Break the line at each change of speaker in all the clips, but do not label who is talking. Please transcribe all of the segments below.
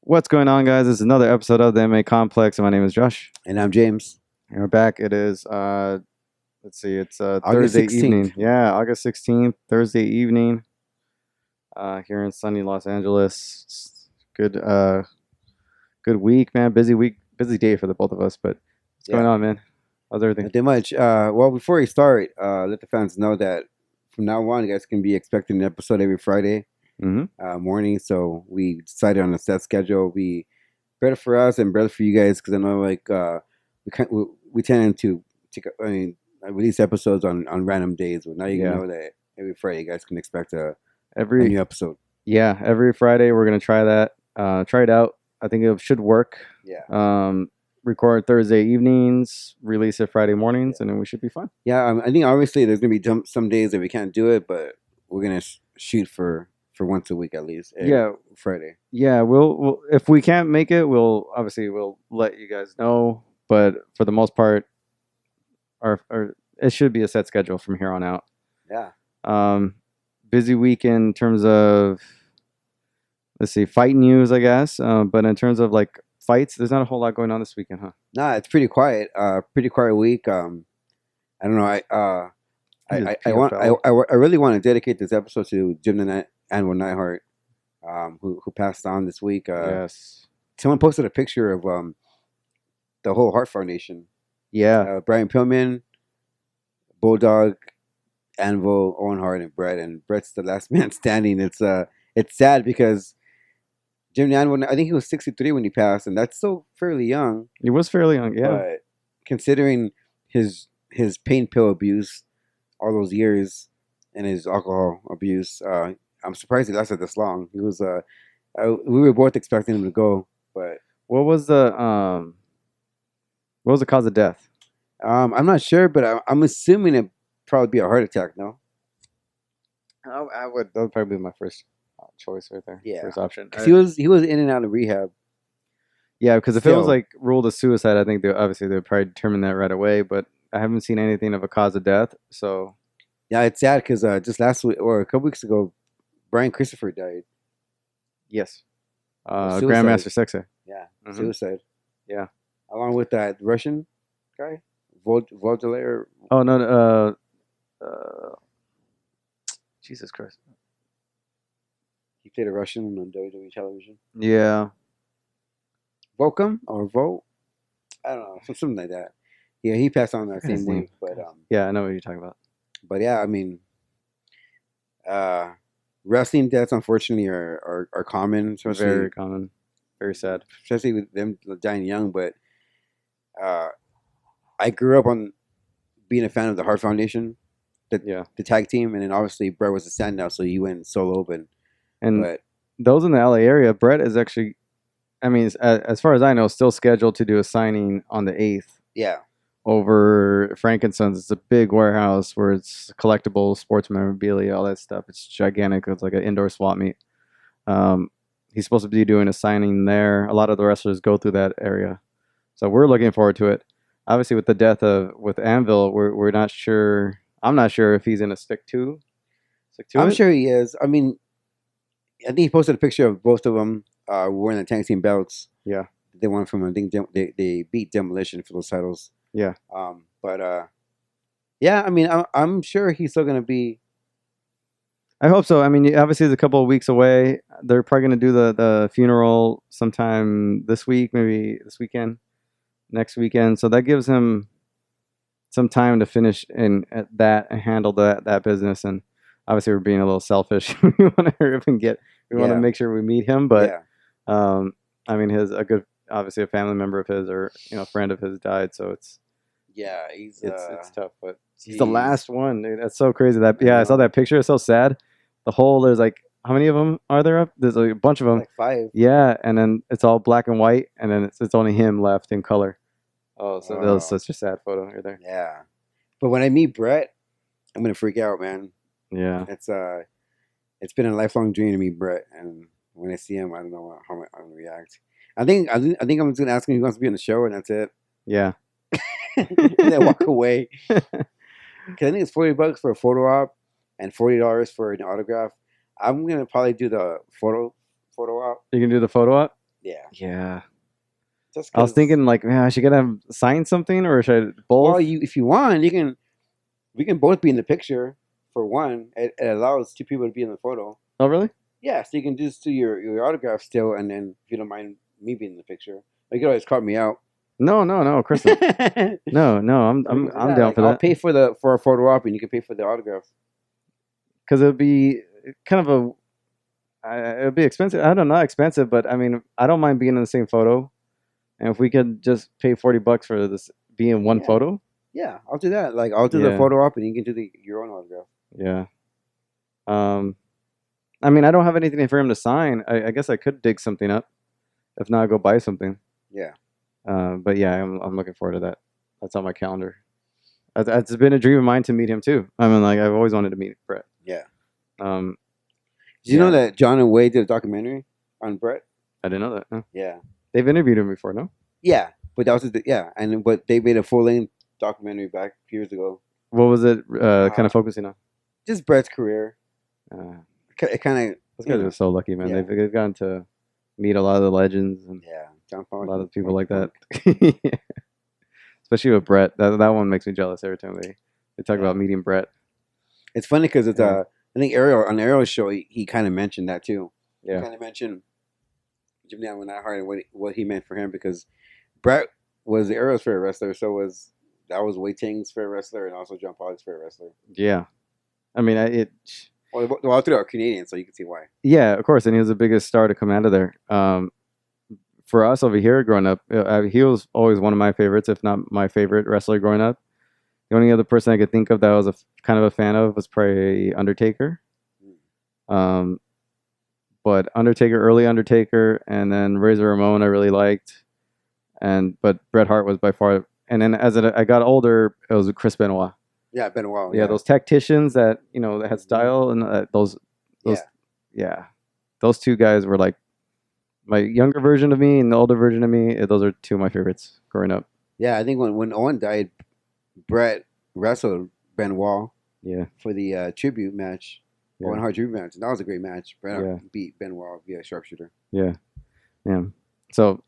What's going on, guys? This is another episode of the MMA Complex, and my name is Josh.
And I'm James.
And we're back. It is, let's see, it's
August
Thursday
16th.
evening. Yeah, August 16th, Thursday evening, here in sunny Los Angeles. It's good week, man. Busy week, busy day for the both of us. But what's going on, man? How's everything?
Not that much. Well, before we start, let the fans know that from now on, you guys can be expecting an episode every Friday morning. So we decided on a set schedule. It'll be better for us and better for you guys because I know we tend to release episodes on random days. But now you know that every Friday you guys can expect a new episode.
Yeah, every Friday we're gonna try that. Try it out. I think it should work.
Yeah.
Record Thursday evenings, release it Friday mornings, and then we should be fine.
Yeah, I think obviously there's gonna be some days that we can't do it, but we're gonna shoot for once a week at least. Friday.
Yeah, we'll if we can't make it, we'll let you guys know. But for the most part, our it should be a set schedule from here on out.
Yeah.
Busy week in terms of, let's see, fight news, I guess. But in terms of like fights, there's not a whole lot going on this weekend, huh?
Nah, it's pretty quiet. Pretty quiet week. I don't know. I really want to dedicate this episode to Anvil Neidhart, who passed on this week.
Yes.
Someone posted a picture of the whole Heart Foundation.
Yeah.
Brian Pillman, Bulldog, Anvil, Owen Hart, and Brett. And Brett's the last man standing. It's sad because Jim Anvil, I think he was 63 when he passed, and that's still fairly young.
He was fairly young, yeah.
But considering his pain pill abuse all those years and his alcohol abuse, I'm surprised he lasted this long. He was we were both expecting him to go, but
what was the cause of death?
I'm not sure, but I'm assuming it probably be a heart attack. No,
that would probably be my first choice right there.
Yeah,
first option.
He was in and out of rehab.
Yeah, because if it was like ruled a suicide, I think they would probably determine that right away. But I haven't seen anything of a cause of death, so
yeah, it's sad because just last week or a couple weeks ago, Brian Christopher died.
Yes, Grandmaster Sexay.
Yeah, suicide.
Yeah,
along with that Russian guy, Volodymyr.
Oh no, Jesus Christ.
He played a Russian on WWE television.
Yeah.
Volcom or Volt? I don't know, something like that. Yeah, he passed on that same week. But
yeah, I know what you're talking about.
But yeah, I mean, wrestling deaths unfortunately are common.
Very common. Very sad.
Especially with them dying young. But I grew up on being a fan of the Heart Foundation, the tag team, and then obviously Brett was a standout, so he went solo.
But those in the LA area, Brett is actually, I mean, as far as I know, still scheduled to do a signing on the 8th.
Yeah.
Over Frankinson's. It's a big warehouse where it's collectibles, sports memorabilia, all that stuff. It's gigantic. It's like an indoor swap meet. He's supposed to be doing a signing there. A lot of the wrestlers go through that area. So we're looking forward to it. Obviously, with the death with Anvil, we're not sure. I'm not sure if he's in a stick to
I'm sure he is. I mean, I think he posted a picture of both of them wearing the tag team belts.
Yeah.
They won from, I think they beat Demolition for those titles.
Yeah.
Yeah, I mean, I'm sure he's still going to be.
I hope so. I mean, obviously, it's a couple of weeks away. They're probably going to do the funeral sometime this week, maybe this weekend, next weekend. So that gives him some time to finish at that and handle that business. And obviously, we're being a little selfish. We want to hurry up and want to make sure we meet him. But I mean, obviously a family member of his or friend of his died, so it's tough. But he's the last one, dude. That's so crazy. I saw that picture. It's so sad. There's like, how many of them are there up? There's like a bunch of them.
Like 5.
Yeah, and then it's all black and white, and then it's only him left in color. Oh, so that was such a sad photo right there.
Yeah, but when I meet Brett, I'm gonna freak out, man.
Yeah,
it's been a lifelong dream to meet Brett, and when I see him, I don't know how I'm gonna react. I think I'm just gonna ask him if he wants to be on the show, and that's it.
Yeah,
and then walk away. Because I think it's $40 for a photo op and $40 for an autograph. I'm gonna probably do the photo op.
You can do the photo op.
Yeah.
Yeah.
Just
I was
because.
thinking like, man, I should get him sign something, or should I both?
Well, if you want, you can. We can both be in the picture. For one, it allows two people to be in the photo.
Oh, really?
Yeah, so you can just do your autograph still, and then if you don't mind me being in the picture, like you can always call me out.
No, no, no, of course not. No, no, I'm
So we
I'm
can do
I'm
that.
down
Like
for
I'll
that
pay for a photo op, and you can pay for the autograph.
because it'd be kind of it'd be expensive. I don't know, not expensive, but I mean, I don't mind being in the same photo, and if we could just pay $40 for this be in one
Yeah,
photo,
yeah, I'll do that. Like I'll do the
yeah,
photo op, and you can do your own autograph.
yeah. Um, I mean, I don't have anything for him to sign. I guess I could dig something up. If not, go buy something.
Yeah,
But yeah, I'm looking forward to that. That's on my calendar. It's been a dream of mine to meet him too. I mean, like I've always wanted to meet Brett.
yeah.
Um,
Did you know
yeah,
that John and Wade did a documentary on Brett?
I didn't know that. No.
Yeah,
They've interviewed him before, no?
yeah. But that was but they made a full length documentary back years ago.
What was it kind
Uh,
of focusing on?
just Brett's career.
Uh,
It kind of
those guys are so lucky, man.
yeah,
They've gotten to meet a lot of the legends and
yeah. John
a
Pollock,
lot of people
Mark
like that.
Punk.
Especially with Brett. That one makes me jealous every time they talk
Yeah.
about meeting Brett.
It's funny because it's
Yeah.
I think Ariel on Ariel's show he kind of mentioned that too. He
Yeah.
kind of mentioned Jim Neidhart and what he meant for him because Brett was Ariel's favorite wrestler, so was Wei Ting's favorite wrestler and also John Pollock's favorite wrestler.
Yeah. I mean,
Well, all three are Canadian, so you can see why.
yeah, of course. And he was the biggest star to come out of there. For us over here growing up, he was always one of my favorites, if not my favorite wrestler growing up. The only other person I could think of that I was kind of a fan of was probably Undertaker. Um, but early Undertaker, and then Razor Ramon I really liked, but Bret Hart was by far. And then as I got older, it was Chris Benoit.
Yeah, it's been a while.
Yeah, those tacticians that that had style, and those
Yeah.
yeah, those two guys were like my younger version of me and the older version of me. Those are two of my favorites growing up.
Yeah, I think when Owen died, Brett wrestled Benoit
Yeah,
for the tribute match.
yeah,
Owen Hart tribute match. And that was a great match. Bret
Yeah.
beat Benoit via sharpshooter.
yeah, yeah. So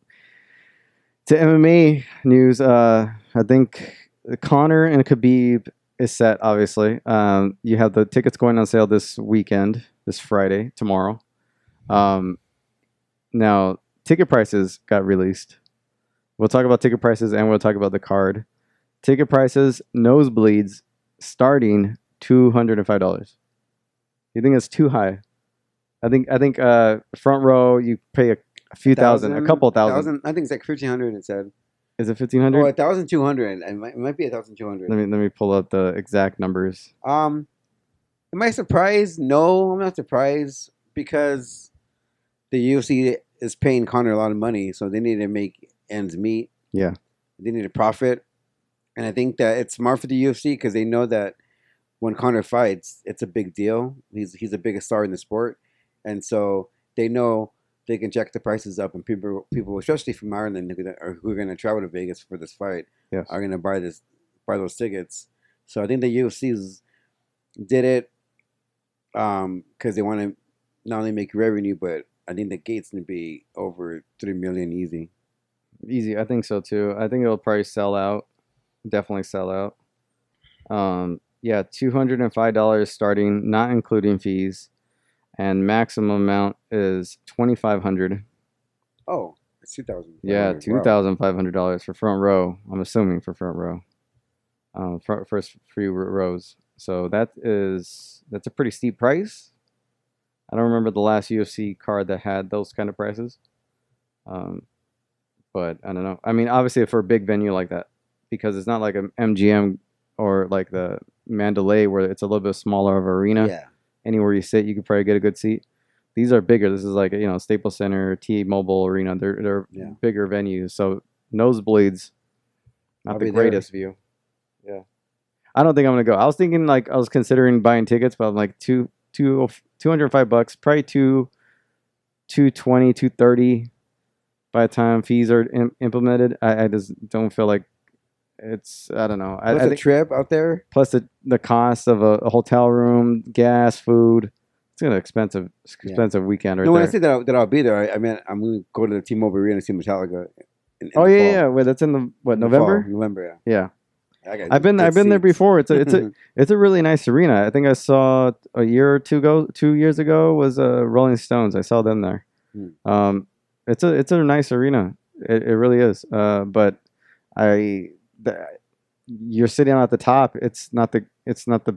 to MMA news, I think Connor and Khabib is set. Obviously, you have the tickets going on sale this weekend, this Friday, tomorrow. Now ticket prices got released. We'll talk about ticket prices and we'll talk about the card. Ticket prices, nosebleeds, starting $205. You think it's too high? I think front row you pay a few thousand, a couple thousand.
I think it's like 1,500. It said.
Is it
Oh,
1,500?
1,200. It might be 1,200.
Let me pull up the exact numbers.
Am I surprised? No, I'm not surprised because the UFC is paying Conor a lot of money, so they need to make ends meet.
Yeah,
They need to profit, and I think that it's smart for the UFC because they know that when Conor fights, it's a big deal. He's the biggest star in the sport, and so they know they can jack the prices up, and people, especially from Ireland, who are going to travel to Vegas for this fight,
yes.
are going to buy those tickets. So I think the UFC did it because they want to not only make revenue, but I think the gate's going to be over 3 million easy.
Easy, I think so too. I think it'll probably sell out. Definitely sell out. Yeah, $205 starting, not including fees, and maximum amount is $2,500.
Oh, it's 2,000.
Yeah,
Wow.
$2,500 for front row. I'm assuming for front row. First few rows. So that's a pretty steep price. I don't remember the last UFC card that had those kind of prices. But I don't know. I mean, obviously for a big venue like that, because it's not like a MGM or like the Mandalay where it's a little bit smaller of an arena.
Yeah.
Anywhere you sit, you could probably get a good seat. These are bigger. This is like Staples Center, T-Mobile Arena. They're bigger venues. So nosebleeds, not the greatest view. Yeah, I don't think I'm gonna go. I was thinking I was considering buying tickets, but I'm like $205, probably 220, 230 by the time fees are implemented. I just don't feel like I don't know.
Plus
I
a
think
trip out there.
plus the cost of a hotel room, gas, food. it's an expensive weekend right
No, when I
there.
say that I'll be there, I mean I'm going to go to the T-Mobile Arena and see Metallica. In
Oh
the fall.
yeah. Wait, that's in the what,
In the
November?
fall. November,
Yeah.
yeah.
I've been there before. It's a really nice arena. I think I saw a year or 2 years ago was Rolling Stones. I saw them there. Um, it's a nice arena. It really is. But I the, you're sitting at the top. It's not the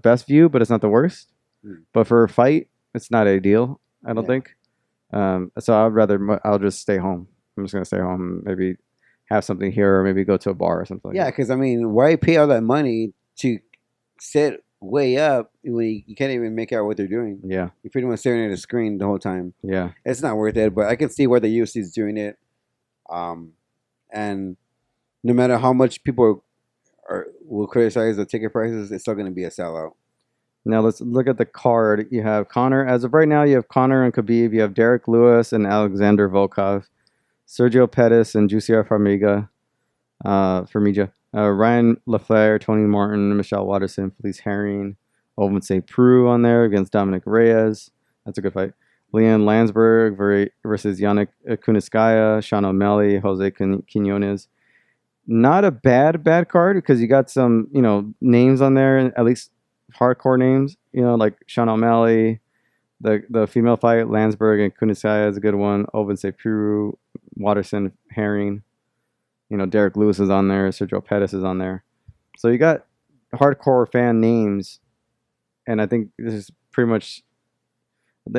best view, but it's not the worst. But for a fight, it's not ideal. I don't think. So I'll just stay home. I'm just gonna stay home. Maybe have something here, or maybe go to a bar or something.
Yeah, because I mean, why pay all that money to sit way up when you can't even make out what they're doing?
Yeah,
you're pretty much staring at a screen the whole time.
Yeah,
it's not worth it. But I can see why the UFC is doing it. And no matter how much people will criticize the ticket prices, it's still going to be a sellout.
Now let's look at the card. You have Conor. As of right now, you have Conor and Khabib. You have Derek Lewis and Alexander Volkov, Sergio Pettis and Jussier Formiga, Ryan LaFleur, Tony Martin, Michelle Watterson, Felice Herring, Ovin St. Preux on there against Dominic Reyes. That's a good fight. Leon Landsberg versus Yannick Kuniskaya, Sean O'Malley, Jose Quinones. Not a bad card because you got some, names on there, at least hardcore names, like Sean O'Malley. The female fight, Landsberg and Kuniskaya is a good one. Ovin St. Preux, Watterson, Herring. Derek Lewis is on there. Sergio Pettis is on there. So you got hardcore fan names. And I think this is pretty much...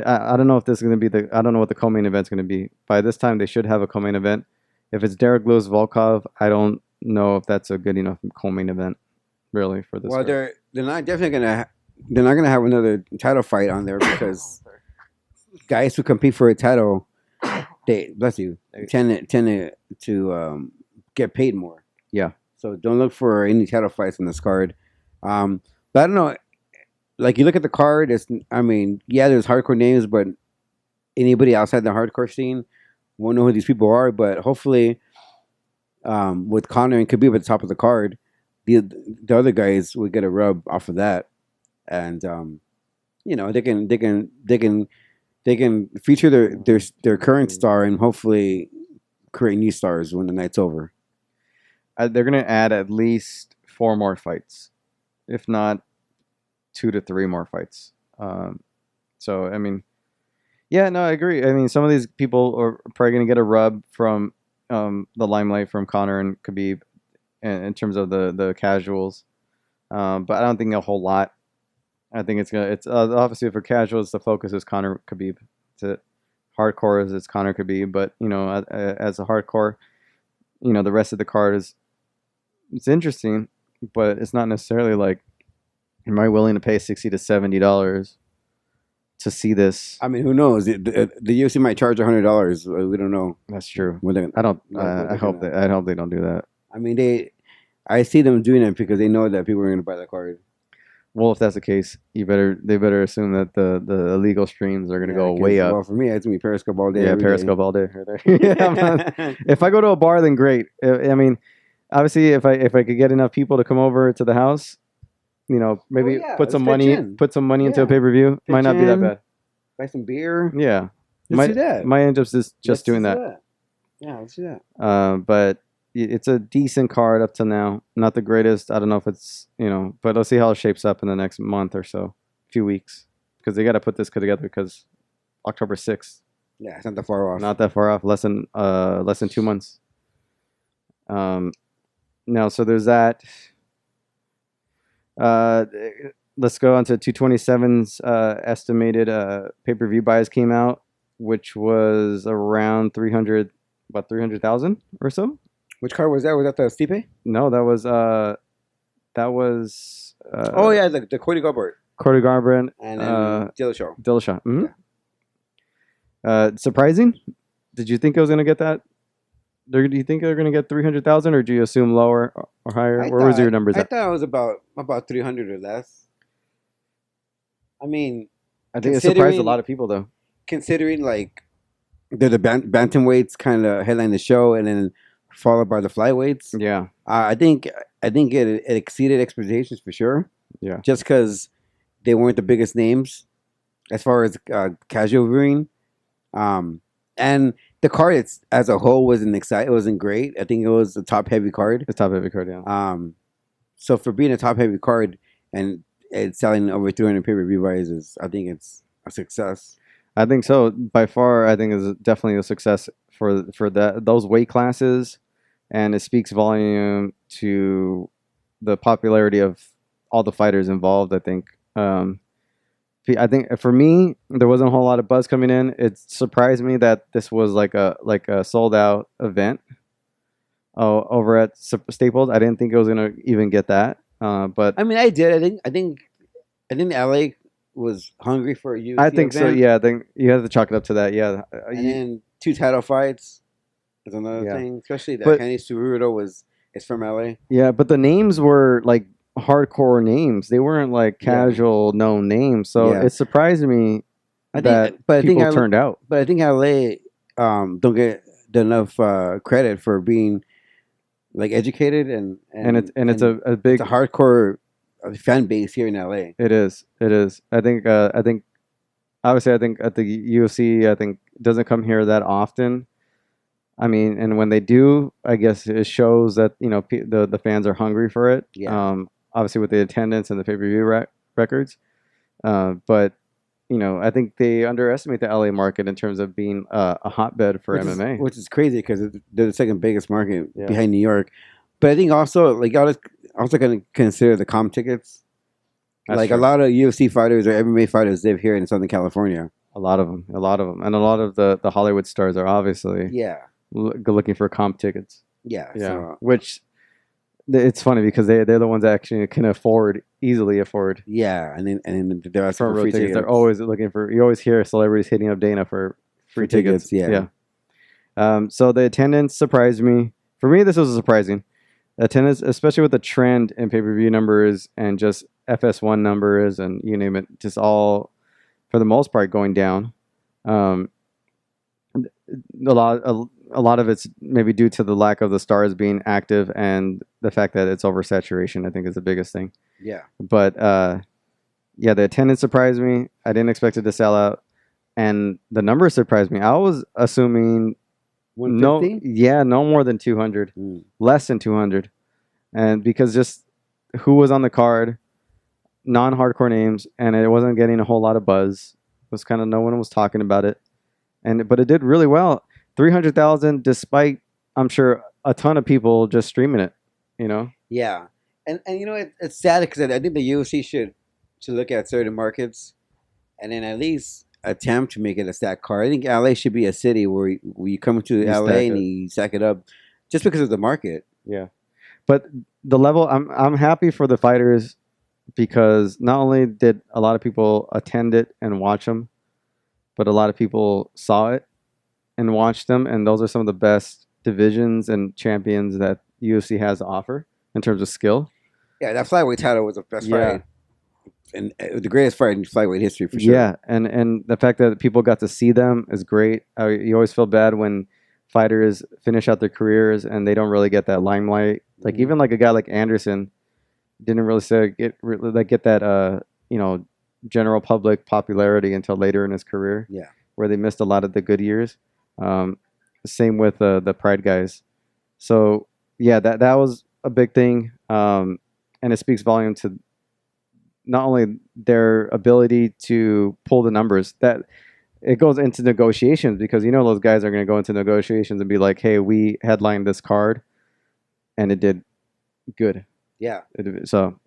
I don't know if this is going to be I don't know what the co-main event's going to be. By this time, they should have a co-main event. If it's Derek Lewis Volkov, I don't know if that's a good enough co-main event, really, for this.
Well, they're not definitely they're not gonna have another title fight on there because guys who compete for a title, they tend to get paid more.
Yeah.
So don't look for any title fights in this card. But I don't know. Like, you look at the card, there's hardcore names, but anybody outside the hardcore scene won't know who these people are. But hopefully, with Conor and Khabib at the top of the card, the other guys would get a rub off of that, and they can feature their current star and hopefully create new stars when the night's over.
They're gonna add at least 4 more fights, if not 2 to 3 more fights. So I mean, yeah, no, I agree. I mean, some of these people are probably gonna get a rub from the limelight from Conor and Khabib, in terms of the casuals, but I don't think a whole lot. I think it's obviously for casuals the focus is Conor Khabib. To hardcore it's Conor Khabib, but as a hardcore, the rest of the card it's interesting, but it's not necessarily like, am I willing to pay $60 to $70 to see this?
I mean, who knows? The UFC might charge $100. We don't know.
That's true.
I
hope they don't do that.
I mean, I see them doing it because they know that people are going to buy that card.
Well, if that's the case, they better assume that the illegal streams are going to go way up.
Well, for me, it's going to be Periscope all day.
Yeah, Periscope all day. Right there. If I go to a bar, then great. I mean, obviously, if I could get enough people to come over to the house, maybe put some money into a pay-per-view. Might not be that bad.
Buy some beer.
Yeah.
Let's do that.
Might end up just doing that.
Yeah, let's do that.
But it's a decent card up to now. Not the greatest. I don't know if it's, but let's see how it shapes up in the next month or so, few weeks, because they got to put this together because October 6th.
Yeah, it's not that far off.
Not that far off. Less than 2 months. Now, so there's that. Let's go on to 227's estimated pay-per-view buys came out, which was around 300,000 or so.
Which card was that? Was that the Stipe?
No, that was oh
yeah, the Cody Garbrandt.
Cody Garbrandt
and Dillashaw.
Mm-hmm. Yeah. Surprising? Did you think it was going to get that? Do you think they're going to get 300,000, or do you assume lower or higher? Where was your numbers at?
I thought it was about 300 or less. I mean,
I think it surprised a lot of people, though.
Considering like the bantamweights kind of headline the show, and then followed by the flyweights.
Yeah,
I think it exceeded expectations for sure.
Yeah,
just because they weren't the biggest names, as far as casual viewing. And the card as a whole wasn't exciting. It wasn't great. I think it was a top heavy card.
The top heavy card, yeah.
So for being a top heavy card and it's selling over 300 pay-per-view buys, I think it's a success.
I think so. By far, I think is definitely a success for those weight classes, and it speaks volume to the popularity of all the fighters involved. I think. I think for me, there wasn't a whole lot of buzz coming in. It surprised me that this was like a sold out event over at Staples. I didn't think it was gonna even get that. But
I mean, I did. I think LA was hungry for a UFC
I think
event.
so. Yeah, I think you have to chalk it up to that. Yeah,
And then 2 title fights is another thing. Especially that Henry Cejudo is from LA.
Yeah, but the names were like hardcore names. They weren't like casual known names. So it surprised me that people turned out.
But I think LA don't get enough credit for being like educated and
it's a big,
it's a hardcore fan base here in LA.
It is. I think obviously I think at the UFC I think doesn't come here that often. I mean, and when they do, I guess it shows that the fans are hungry for it.
Yeah.
Obviously with the attendance and the pay-per-view records, but I think they underestimate the LA market in terms of being a hotbed for MMA,
which is crazy because they're the second biggest market behind New York. But I think also like I was also going to consider the comp tickets. That's like true. A lot of UFC fighters or MMA fighters live here in Southern California.
A lot of them, and a lot of the Hollywood stars are obviously looking for comp tickets.
Yeah.
So. Which it's funny because they're the ones that actually can easily afford.
Yeah, and then they're asking
for free tickets. They're always looking for. You always hear celebrities hitting up Dana for free tickets. Yeah. So the attendance surprised me. For me, this was surprising. Attendance, especially with the trend in pay-per-view numbers and just FS1 numbers and you name it, just all for the most part going down. A lot of it's maybe due to the lack of the stars being active and the fact that it's oversaturation, I think is the biggest thing.
Yeah.
But the attendance surprised me. I didn't expect it to sell out. And the numbers surprised me. I was assuming
150?
No more than 200. Less than 200. And because just who was on the card, non-hardcore names, and it wasn't getting a whole lot of buzz. It was kind of no one was talking about it. But it did really well. 300,000 despite, I'm sure, a ton of people just streaming it,
Yeah. And it's sad because I think the UFC should look at certain markets and then at least attempt to make it a stack card. I think LA should be a city where you come to LA and you stack it up just because of the market.
Yeah. But the level, I'm happy for the fighters because not only did a lot of people attend it and watch them, but a lot of people saw it and watched them, and those are some of the best divisions and champions that UFC has to offer in terms of skill.
Yeah, that flyweight title was the best fight, and the greatest fight in flyweight history for sure.
Yeah, and the fact that people got to see them is great. You always feel bad when fighters finish out their careers and they don't really get that limelight. Like even like a guy like Anderson didn't really get that general public popularity until later in his career.
Yeah,
where they missed a lot of the good years. Same with the Pride guys. So yeah, that was a big thing, and it speaks volume to not only their ability to pull the numbers, that it goes into negotiations because those guys are going to go into negotiations and be like, hey, we headlined this card and it did good.
Yeah.
So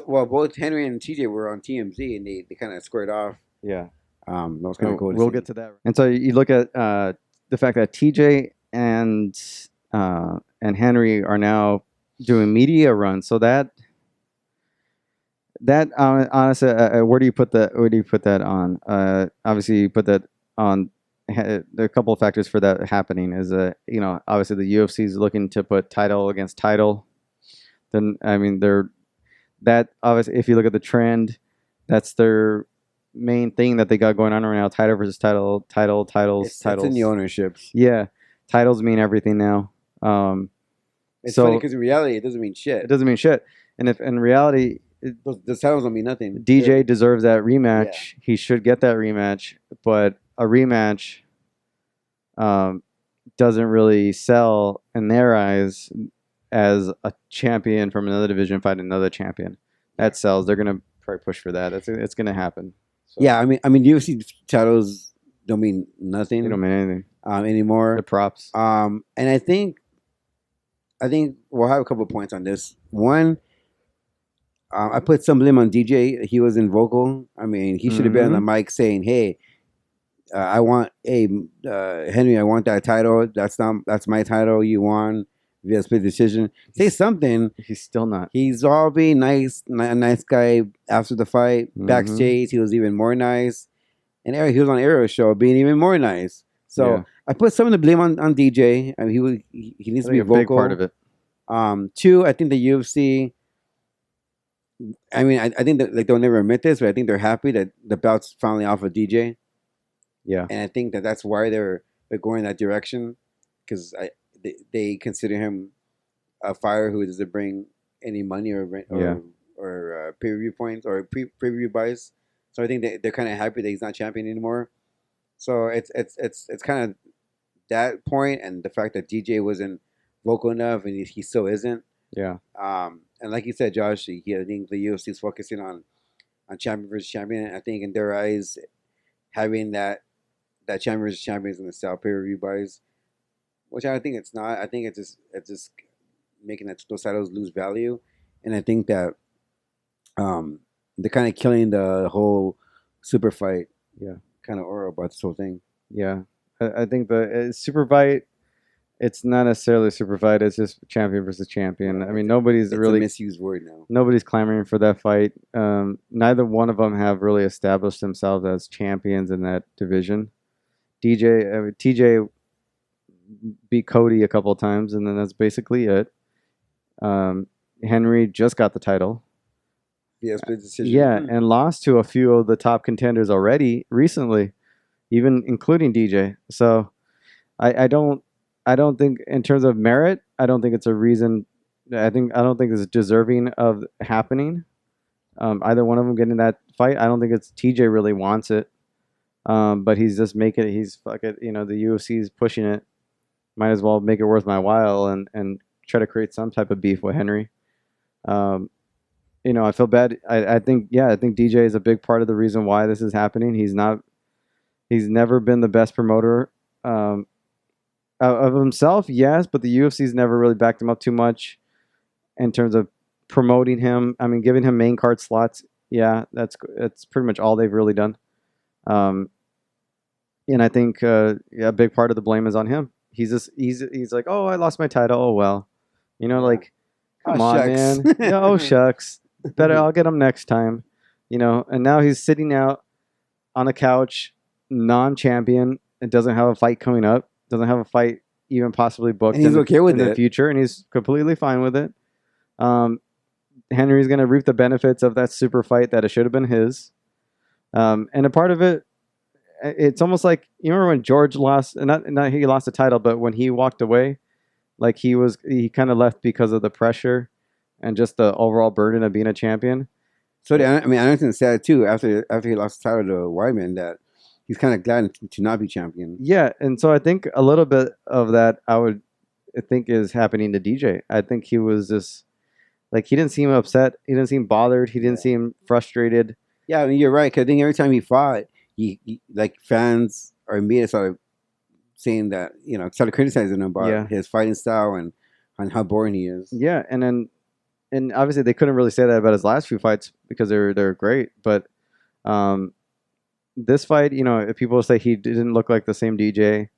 well, both Henry and TJ were on TMZ and they kind of squared off.
Yeah.
That was kind of cool.
We'll get to that. And so you look at the fact that TJ and Henry are now doing media runs. So that honestly, where do you put that? Where do you put that on? Obviously, you put that on. There are a couple of factors for that happening. Is obviously the UFC is looking to put title against title. Then that obviously, if you look at the trend, that's their main thing that they got going on right now. Title versus title, titles.
It's in the ownerships.
Yeah, titles mean everything now.
It's funny because in reality, it doesn't mean shit.
It doesn't mean shit. And if in reality,
Those titles don't mean nothing.
DJ deserves that rematch. He should get that rematch, but a rematch doesn't really sell in their eyes as a champion from another division fighting another champion. That sells. They're gonna probably push for that. It's gonna happen.
So. Yeah, I mean, UFC titles don't mean nothing.
They don't mean anything
anymore.
The props.
And I think we'll have a couple of points on this. One, I put some blame on DJ. He wasn't vocal. I mean, he should have been on the mic saying, "Hey, I want Henry. I want that title. That's my title. You won via split decision. Say something."
He's still not.
He's all being nice, a nice guy after the fight. Backstage, he was even more nice, and he was on Arrow's show being even more nice. So I put some of the blame on DJ. I mean, he needs to be a vocal.
Big part of it.
Two, I think the UFC. I mean, I think that they'll never admit this, but I think they're happy that the belt's finally off of DJ.
Yeah,
and I think that's why they're going that direction, because they consider him a fighter who doesn't bring any money or pay-per-view points or pay-per-view buys. So I think they're kind of happy that he's not champion anymore. So it's kind of that point, and the fact that DJ wasn't vocal enough, and he still isn't.
Yeah.
And like you said, Josh, I think the UFC is focusing on champion versus champion. I think in their eyes, having that champion versus champion is going to sell pay-per-view buys, which I think it's not. I think it's just making those titles lose value, and I think that they're kind of killing the whole super fight kind of aura about this whole thing.
Yeah, I think the super fight, it's not necessarily super fight. It's just champion versus champion. I mean, nobody's really
a misused word now.
Nobody's clamoring for that fight. Neither one of them have really established themselves as champions in that division. TJ beat Cody a couple of times, and then that's basically it. Henry just got the title.
Split decision.
Yeah, and lost to a few of the top contenders already recently, even including DJ. So I don't think in terms of merit, I don't think it's a reason. I don't think it's deserving of happening. Either one of them getting that fight. I don't think it's TJ really wants it. But he's just making it. He's fuck it. You know, the UFC is pushing it. Might as well make it worth my while and try to create some type of beef with Henry. You know, I feel bad. I think DJ is a big part of the reason why this is happening. He's never been the best promoter of himself, yes, but the UFC's never really backed him up too much in terms of promoting him. I mean, giving him main card slots. Yeah, that's pretty much all they've really done. And I think a big part of the blame is on him. He's like, oh, I lost my title. Oh well, you know, like, come on,
shucks.
man. Yeah, oh shucks. Better I'll get him next time. You know, and now he's sitting out on the couch, non-champion, and doesn't have a fight coming up. Doesn't have a fight even possibly booked.
And he's okay with
in the future, and he's completely fine with it. Henry's going to reap the benefits of that super fight that it should have been his. And a part of it, it's almost like, you remember when George lost, not he lost the title, but when he walked away, like he kind of left because of the pressure and just the overall burden of being a champion.
So I mean, Anderson said too after he lost the title to Weidman that he's kind of glad to not be champion.
Yeah, and so I think a little bit of that I think is happening to DJ. I think he was just like, he didn't seem upset, he didn't seem bothered, he didn't seem frustrated.
Yeah, I mean, you're right. Cause I think every time he fought, he like fans or media started saying that, you know, started criticizing him about his fighting style and how boring he is.
Yeah, and obviously they couldn't really say that about his last few fights because they're great, but this fight, you know, if people say he didn't look like the same DJ,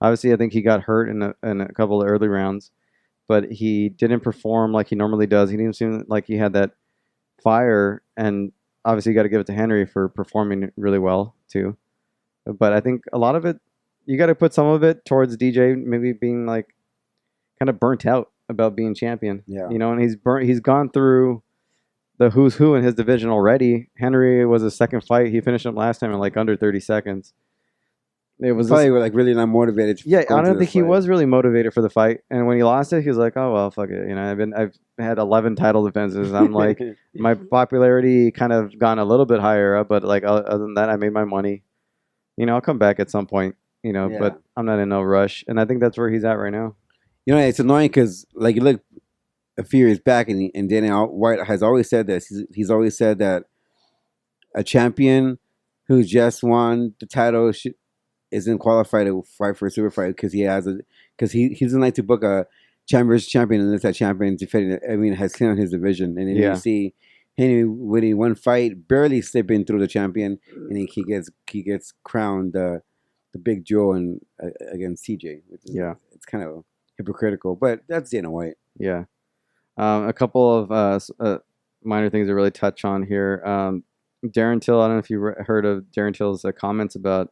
obviously I think he got hurt in a couple of early rounds, but he didn't perform like he normally does. He didn't seem like he had that fire, and obviously you got to give it to Henry for performing really well too. But I think a lot of it, you got to put some of it towards DJ maybe being like kind of burnt out about being champion.
Yeah.
You know, and he's gone through the who's who in his division already. Henry was his second fight. He finished him last time in like under 30 seconds. it
He's
was this.
probably like really not motivated to
Yeah,
go
I
into
don't
this
think he
fight.
was really motivated for the fight. And when he lost it, he was like, "Oh well, fuck it." You know, I've had 11 title defenses. I'm like, my popularity kind of gone a little bit higher up, but like other than that, I made my money. You know, I'll come back at some point. You know,
Yeah.
but I'm not in no rush, and I think that's where he's at right now.
You know, it's annoying because like you look a few years back, and Dana White has always said this. He's always said that a champion who just won the title isn't qualified to fight for a super fight because he doesn't like to book a champion unless that champion defending. I mean, has cleared his division, and then you
Yeah,
see Henry winning one fight, barely slipping through the champion, and he gets crowned the big jewel against CJ, which is
yeah,
it's kind of hypocritical, but that's Dana White.
yeah. A couple of minor things to really touch on here. Darren Till, I don't know if you heard of Darren Till's comments about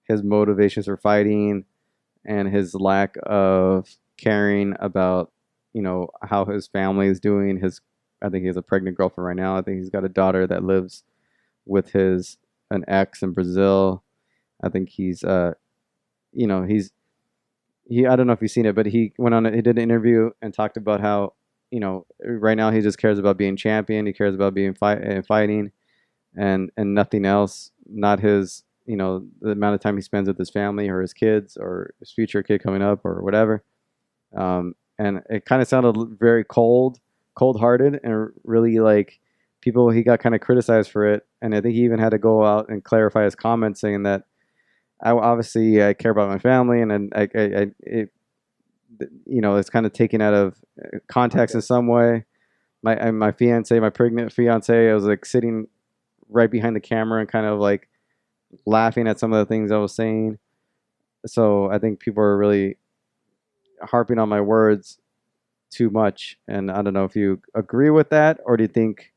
his motivations for fighting and his lack of caring about, you know, how his family is doing. I think he has a pregnant girlfriend right now. I think he's got a daughter that lives with an ex in Brazil. I think you know, I don't know if you've seen it, but he did an interview and talked about how, you know, right now he just cares about being champion. He cares about being fighting, and nothing else. Not his, you know, the amount of time he spends with his family or his kids or his future kid coming up or whatever. And it kind of sounded very cold hearted, and really like people. He got kind of criticized for it, and I think he even had to go out and clarify his comments, saying that I care about my family, and then it, you know, it's kind of taken out of context in some way. My fiance, my pregnant fiance, I was like sitting right behind the camera and kind of like laughing at some of the things I was saying. So I think people are really harping on my words too much, and I don't know if you agree with that, or do you think,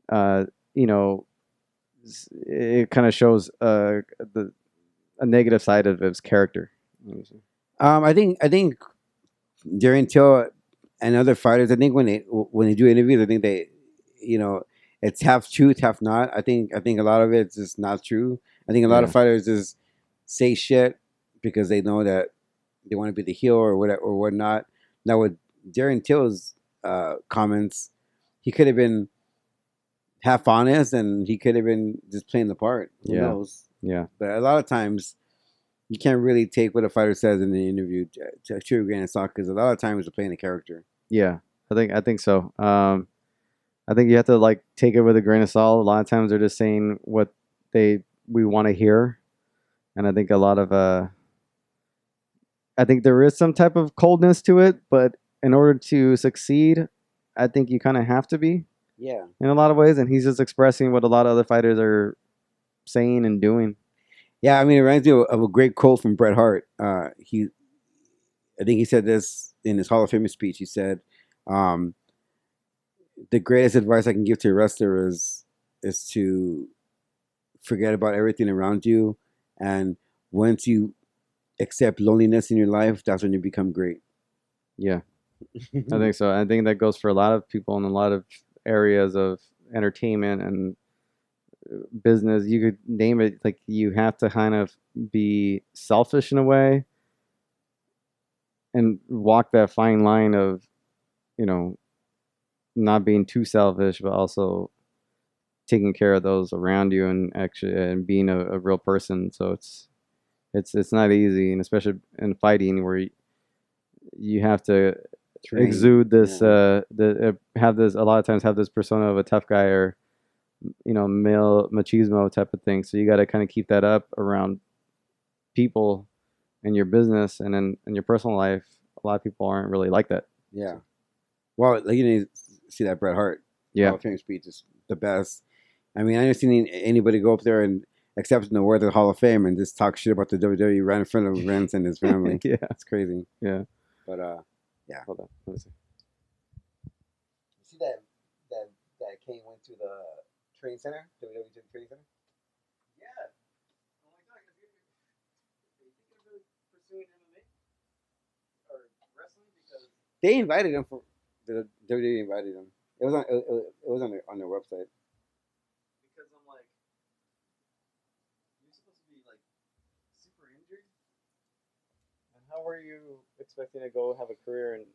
you know, it kind of shows a negative side of his character.
I think Darren Till and other fighters, I think when they do interviews, I think they, you know, it's half truth, half not. I think a lot of it's just not true. I think a lot of
Yeah,
fighters just say shit because they know that they want to be the heel or whatever or whatnot. Now with Darren Till's comments, he could have been half honest and he could have been just playing the part. Who
yeah,
knows?
yeah,
But a lot of times you can't really take what a fighter says in the interview to a true grain of salt because a lot of times they're playing a character.
yeah. I think so. I think you have to like take it with a grain of salt. A lot of times they're just saying what we want to hear, and I think a lot of I think there is some type of coldness to it, but in order to succeed, I think you kind of have to be
Yeah.
in a lot of ways, and he's just expressing what a lot of other fighters are saying and doing.
Yeah, I mean, it reminds me of a great quote from Bret Hart. I think he said this in his Hall of Fame speech. He said, um, "The greatest advice I can give to a wrestler is to forget about everything around you, and once you accept loneliness in your life, that's when you become great."
Yeah, I think so. I think that goes for a lot of people in a lot of areas of entertainment and business. You could name it. Like you have to kind of be selfish in a way and walk that fine line of, you know, not being too selfish, but also taking care of those around you and actually and being a real person. So it's not easy, and especially in fighting where you have to
Train.
exude this
Yeah.
have this a lot of times have this persona of a tough guy or, you know, male machismo type of thing. So you got to kind of keep that up around people in your business, and then in your personal life a lot of people aren't really like that.
Yeah. Well, like, you know, see that Bret Hart
Yeah.
Hall of Fame speech is the best. I mean, I never seen anybody go up there and accept an award at the Hall of Fame and just talk shit about the WWE right in front of Vince and his family.
Yeah,
It's crazy.
yeah.
But yeah.
Hold on, let me see.
You see that Kane went to the training center, WWE training center.
Yeah. Oh my god, you think I'm really pursuing MMA or wrestling because
They invited him for the WWE invited him. It was it was on their website.
I'm like, you're supposed to be like super how were you expecting to go have a career in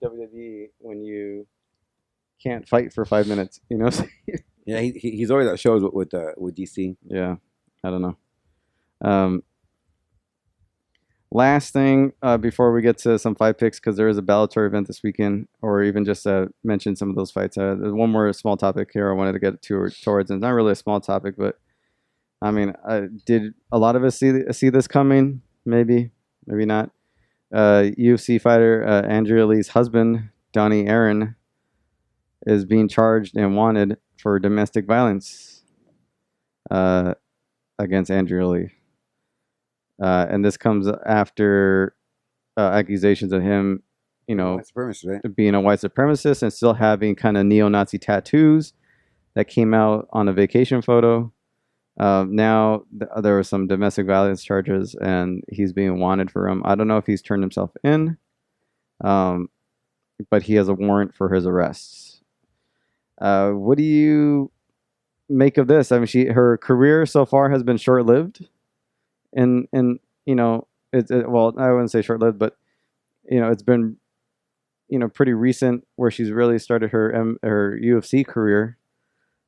WWE when you can't fight for 5 minutes? You know?
Yeah, he's always at shows with DC.
Yeah, I don't know. Um, Last thing before we get to some fight picks, because there is a Bellator event this weekend, or even just mention some of those fights. There's one more small topic here I wanted to get towards, and it's not really a small topic, but I mean, did a lot of us see this coming? Maybe, maybe not. UFC fighter Andrea Lee's husband, Donnie Aaron, is being charged and wanted for domestic violence against Andrea Lee. And this comes after accusations of him, you know,
right?
being a white supremacist and still having kind of neo-Nazi tattoos that came out on a vacation photo. Now there were some domestic violence charges, and he's being wanted for them. I don't know if he's turned himself in, but he has a warrant for his arrests. What do you make of this? I mean, her career so far has been short-lived, and you know, well, I wouldn't say short-lived, but you know, it's been, you know, pretty recent where she's really started her UFC career.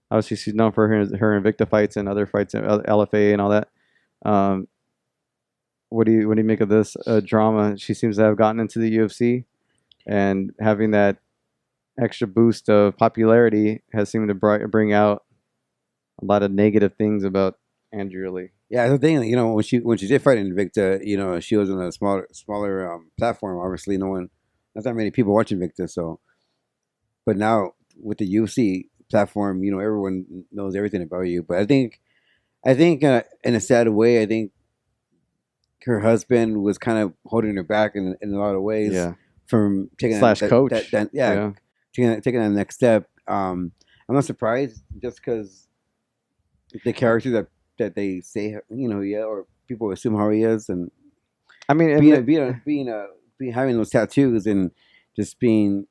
Obviously, she's known for her Invicta fights and other fights, LFA and all that. What do you make of this drama? She seems to have gotten into the UFC, and having that extra boost of popularity has seemed to bring out a lot of negative things about Andrea Lee.
Yeah, the thing, you know, when she did fight in Invicta, you know, she was on a smaller platform. Obviously, not that many people watch Invicta. So, but now with the UFC platform, you know, everyone knows everything about you. But I think in a sad way, I think her husband was kind of holding her back in a lot of ways.
Yeah.
From taking
coach.
Taking that next step. I'm not surprised, just because the character that they say, you know, or people assume how he is, and
I mean,
having those tattoos and just being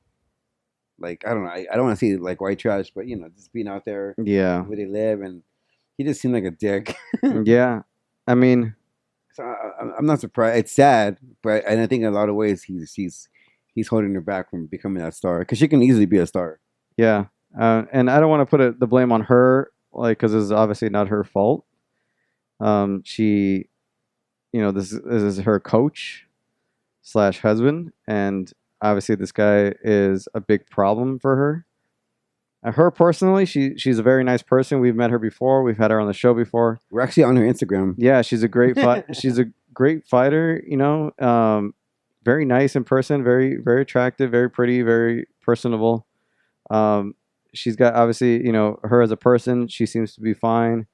like, I don't know, I don't want to say like white trash, but you know, just being out there, where they live, and he just seemed like a dick.
Yeah, I mean,
so I'm not surprised. It's sad, but and I think in a lot of ways he's holding her back from becoming that star, because she can easily be a star.
Yeah, and I don't want to put the blame on her, like, because it's obviously not her fault. She, you know, this is her coach / husband, and obviously this guy is a big problem for her. Her personally, she's a very nice person. We've met her before. We've had her on the show before.
We're actually on her Instagram.
Yeah, she's a great she's a great fighter. You know, very nice in person, very very attractive, very pretty, very personable. She's got, obviously, you know, her as a person, she seems to be fine.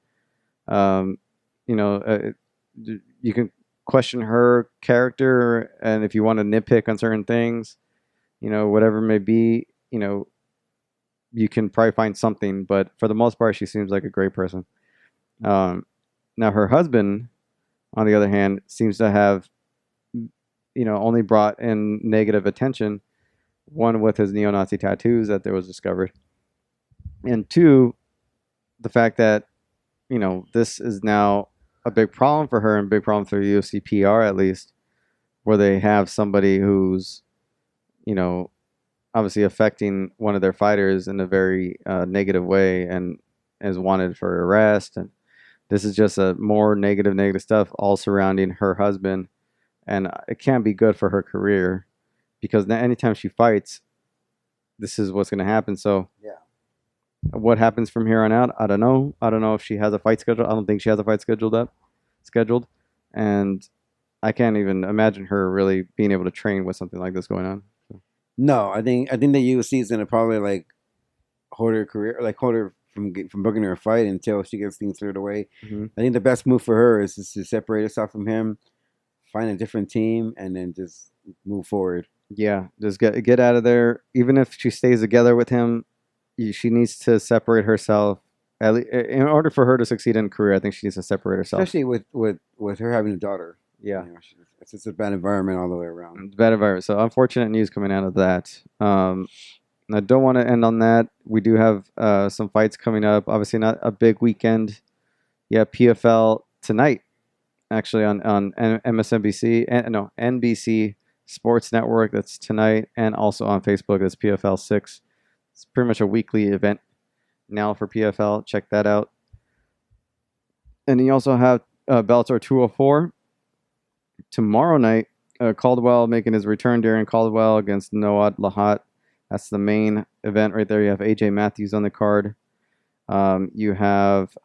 You know, you can question her character, and if you want to nitpick on certain things, you know, whatever it may be, you know, you can probably find something. But for the most part, she seems like a great person. Now her husband, on the other hand, seems to have, you know, only brought in negative attention. One, with his neo-Nazi tattoos that there was discovered, and two, the fact that, you know, this is now a big problem for her and big problem for UFC PR, at least, where they have somebody who's, you know, obviously affecting one of their fighters in a very negative way and is wanted for arrest. And this is just a more negative stuff all surrounding her husband, and it can't be good for her career, because anytime she fights, this is what's going to happen. So
yeah,
what happens from here on out, I don't know. I don't know if she has a fight scheduled. I don't think she has a fight scheduled, and I can't even imagine her really being able to train with something like this going on.
No, I think the UFC is gonna probably like hold her career, like hold her from booking her a fight until she gets things cleared away.
Mm-hmm.
I think the best move for her is just to separate herself from him, find a different team, and then just move forward.
Yeah, just get out of there. Even if she stays together with him, she needs to separate herself. In order for her to succeed in a career, I think she needs to separate herself.
Especially with her having a daughter.
Yeah,
you know, it's just a bad environment all the way around.
It's bad environment. So unfortunate news coming out of that. I don't want to end on that. We do have some fights coming up. Obviously, not a big weekend. Yeah, PFL tonight. actually on MSNBC and no NBC Sports Network. That's tonight, and also on Facebook. That's PFL 6. It's pretty much a weekly event now for PFL. Check that out. And you also have Bellator 204 tomorrow night. Caldwell making his return. Darren Caldwell against Noad Lahat. That's the main event right there. You have AJ Matthews on the card. You have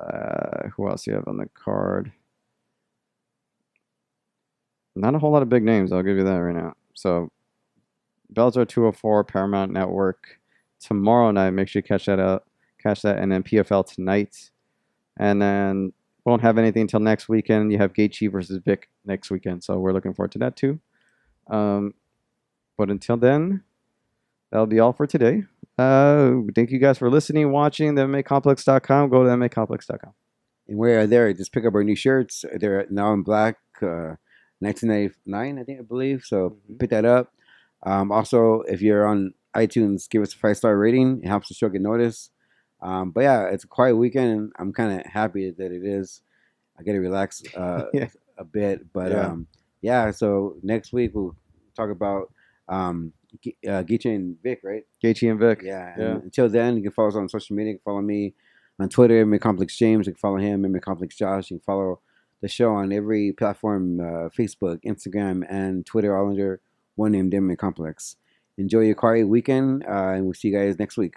who else you have on the card? Not a whole lot of big names. I'll give you that right now. So Bellator 204 Paramount Network tomorrow night. Make sure you catch that, and then PFL tonight, and then won't have anything until next weekend. You have Gaethje versus Vic next weekend, so we're looking forward to that too. But until then, that'll be all for today. Thank you guys for listening, watching. themmacomplex.com. Go to themmacomplex.com.
And we are there. Just pick up our new shirts. They're now in black, 1999, I believe. So pick that up. Also, if you're on iTunes, give us a 5-star rating. It helps the show get noticed. But yeah, it's a quiet weekend, and I'm kind of happy that it is. I get to relax
Yeah.
a bit. But yeah, so next week we'll talk about Gaethje and Vic, right?
Gaethje and Vic.
Yeah. And until then, you can follow us on social media. You can follow me on Twitter, MMA Complex James. You can follow him, MMA Complex Josh. You can follow the show on every platform, Facebook, Instagram, and Twitter, all under one name, MMA Complex. Enjoy your quiet weekend, and we'll see you guys next week.